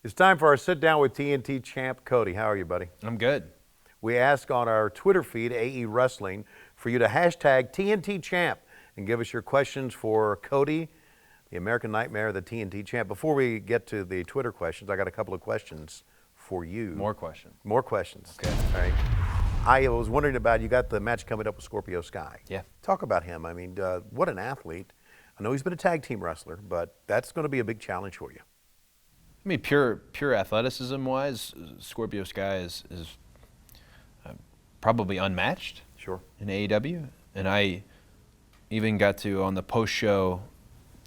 It's time for our sit down with TNT champ Cody. How are you, buddy? I'm good. We ask on our Twitter feed, AE Wrestling, for you to hashtag TNT champ and give us your questions for Cody, the American Nightmare, the TNT champ. Before we get to the Twitter questions, I got a couple of questions for you. More questions. More questions. Okay. All right. I was wondering about, you got the match coming up with Scorpio Sky. Yeah. Talk about him. I mean, what an athlete. I know he's been a tag team wrestler, but that's going to be a big challenge for you. I mean, pure athleticism-wise, Scorpio Sky is probably unmatched. Sure. In AEW, and I even got to, on the post-show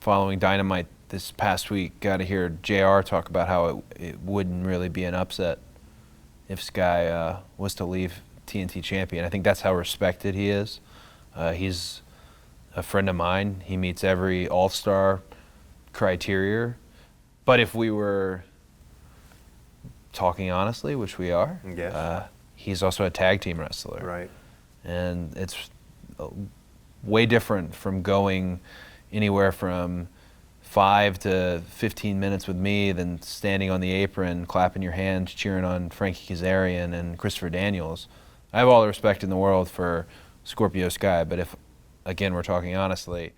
following Dynamite this past week, got to hear JR talk about how it wouldn't really be an upset if Sky was to leave TNT Champion. I think that's how respected he is. He's a friend of mine. He meets every all-star criteria. But if we were talking honestly, which we are, yes. He's also a tag team wrestler. Right. And it's way different from going anywhere from 5 to 15 minutes with me than standing on the apron, clapping your hands, cheering on Frankie Kazarian and Christopher Daniels. I have all the respect in the world for Scorpio Sky, but if, again, we're talking honestly,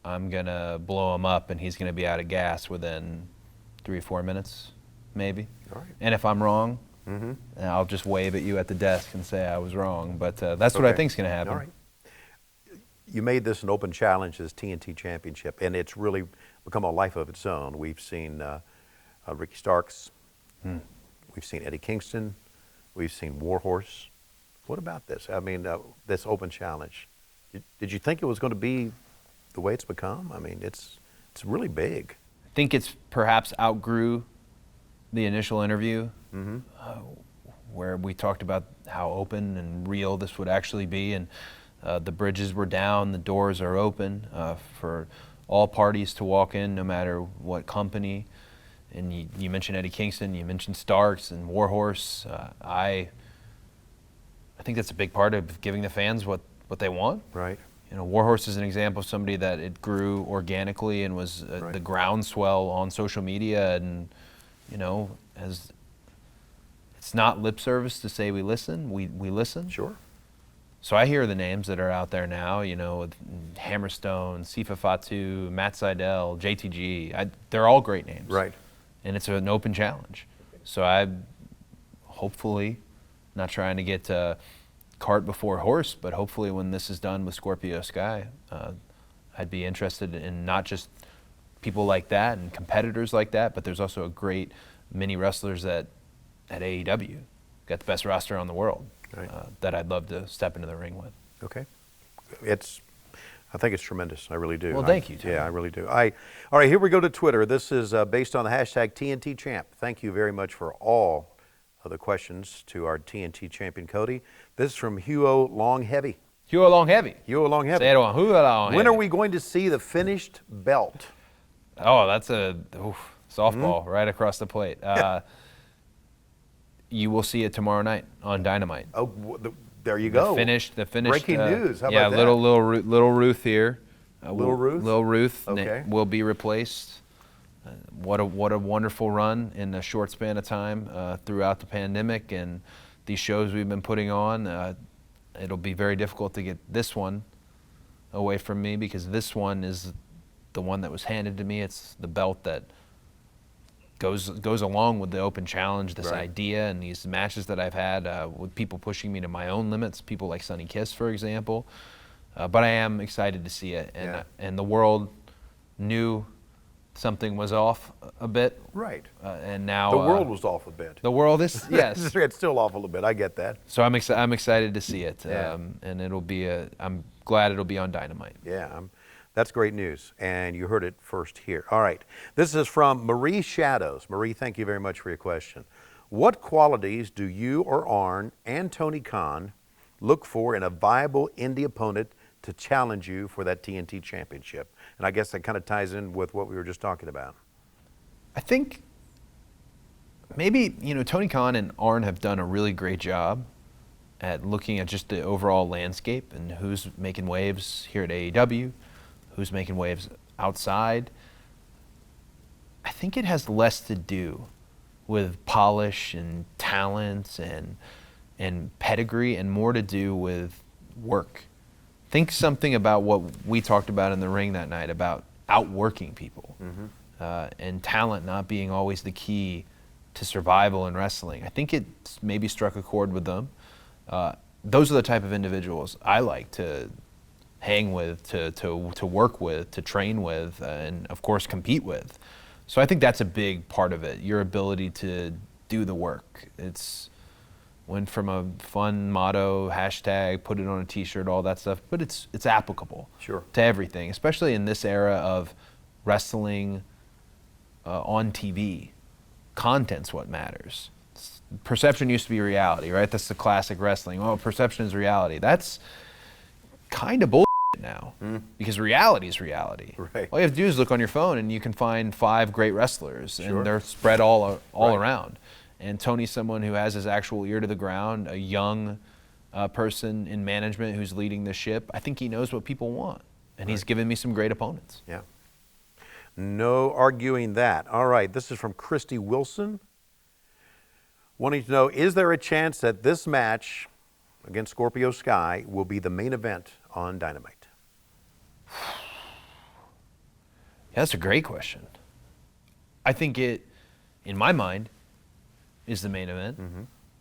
I'm going to blow him up and he's going to be out of gas within 3 or 4 minutes, maybe. All right. And if I'm wrong, I'll just wave at you at the desk and say I was wrong. But that's what I think is going to happen. All right. You made this an open challenge as TNT Championship, and it's really become a life of its own. We've seen Ricky Starks. We've seen Eddie Kingston. We've seen Warhorse. What about this? I mean, this open challenge. Did you think it was going to be the way it's become? I mean, it's really big. I think it's perhaps outgrew the initial interview where we talked about how open and real this would actually be, and the bridges were down, the doors are open for all parties to walk in, no matter what company. And you mentioned Eddie Kingston, you mentioned Starks and Warhorse. I think that's a big part of giving the fans what they want. Right. You know, Warhorse is an example of somebody that it grew organically and was the groundswell on social media, and you know, as it's not lip service to say we listen, we listen. Sure. So I hear the names that are out there now, you know, with Hammerstone, Sifa Fatu, Matt Seidel, JTG. They're all great names. Right. And it's an open challenge. So I hopefully, not trying to get cart before horse, but hopefully when this is done with Scorpio Sky, I'd be interested in not just people like that and competitors like that, but there's also a great many wrestlers at AEW, got the best roster on the world, that I'd love to step into the ring with. Okay. I think it's tremendous. I really do. Well, thank you, Tony. Yeah, I really do. All right, here we go to Twitter. This is based on the hashtag TNT Champ. Thank you very much for all of the questions to our TNT champion Cody. This is from Hugo Longheavy. Hugo Longheavy. Hugo Longheavy. Say it on Hugo Longheavy. When are we going to see the finished belt? Oh, that's a softball right across the plate. You will see it tomorrow night on Dynamite. Oh, there you go. The finished. Breaking news. How yeah, about that? little Ruth here. Little Ruth. Little Ruth Okay. will be replaced. What a wonderful run in a short span of time throughout the pandemic and these shows we've been putting on. It'll be very difficult to get this one away from me because this one is the one that was handed to me. It's the belt that goes along with the open challenge, this idea and these matches that I've had with people pushing me to my own limits, people like Sonny Kiss, for example. But I am excited to see it, and the world knew something was off a bit. Right. And now the world was off a bit. The world is, yes. It's still off a little bit. I get that. So I'm excited to see it, and it'll be I'm glad it'll be on Dynamite. Yeah. That's great news, and you heard it first here. All right, this is from Marie Shadows. Marie, thank you very much for your question. What qualities do you or Arn and Tony Khan look for in a viable indie opponent to challenge you for that TNT Championship? And I guess that kind of ties in with what we were just talking about. I think maybe, Tony Khan and Arn have done a really great job at looking at just the overall landscape and who's making waves here at AEW, who's making waves outside. I think it has less to do with polish and talent and pedigree, and more to do with work. Think something about what we talked about in the ring that night about outworking people, and talent not being always the key to survival in wrestling. I think it maybe struck a chord with them. Those are the type of individuals I like to hang with, to work with, to train with, and of course compete with. So I think that's a big part of it, your ability to do the work. It's went from a fun motto, hashtag, put it on a t-shirt, all that stuff, but it's applicable Sure. to everything, especially in this era of wrestling on TV. Content's what matters. Perception used to be reality, right? That's the classic wrestling. Oh, perception is reality. That's kind of bullshit now, because reality is reality. Right. All you have to do is look on your phone and you can find 5 great wrestlers, Sure. and they're spread all Right. around. And Tony's someone who has his actual ear to the ground, a young person in management who's leading the ship. I think he knows what people want, and he's given me some great opponents. Yeah. No arguing that. All right, this is from Christy Wilson. Wanting to know, is there a chance that this match against Scorpio Sky will be the main event on Dynamite? Yeah, that's a great question. I think it, in my mind, is the main event,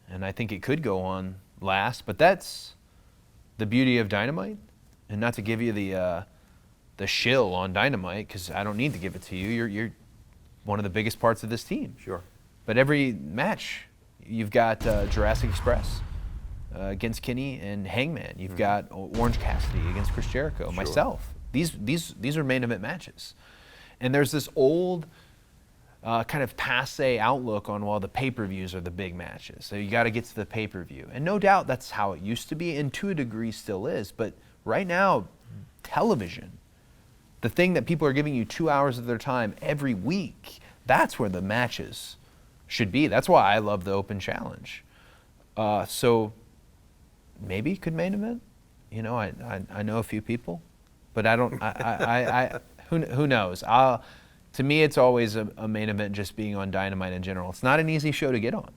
and I think it could go on last, but that's the beauty of Dynamite. And not to give you the shill on Dynamite, because I don't need to give it to you. You're one of the biggest parts of this team. Sure. But every match, you've got Jurassic Express against Kenny and Hangman. You've got Orange Cassidy against Chris Jericho. Sure. Myself. These are main event matches, and there's this old kind of passe outlook on, well, the pay-per-views are the big matches, so you got to get to the pay-per-view. And no doubt that's how it used to be, and to a degree still is. But right now, television, the thing that people are giving you 2 hours of their time every week, that's where the matches should be. That's why I love the open challenge. So maybe it could main event. You know, I know a few people, but I don't. Who knows? To me, it's always a main event just being on Dynamite in general. It's not an easy show to get on.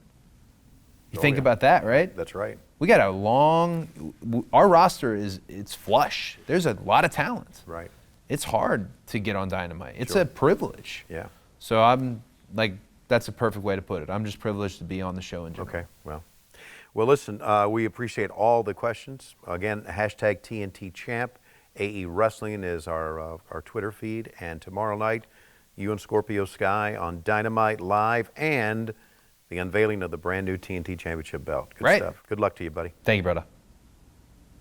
You think about that, right? That's right. We got our roster it's flush. There's a lot of talent. Right. It's hard to get on Dynamite. It's Sure. a privilege. Yeah. So I'm like, that's a perfect way to put it. I'm just privileged to be on the show in general. Okay, well, listen, we appreciate all the questions. Again, hashtag TNT Champ. AE Wrestling is our Twitter feed. And tomorrow night, you and Scorpio Sky on Dynamite Live and the unveiling of the brand new TNT Championship belt. Good Right. stuff. Good luck to you, buddy. Thank you, brother.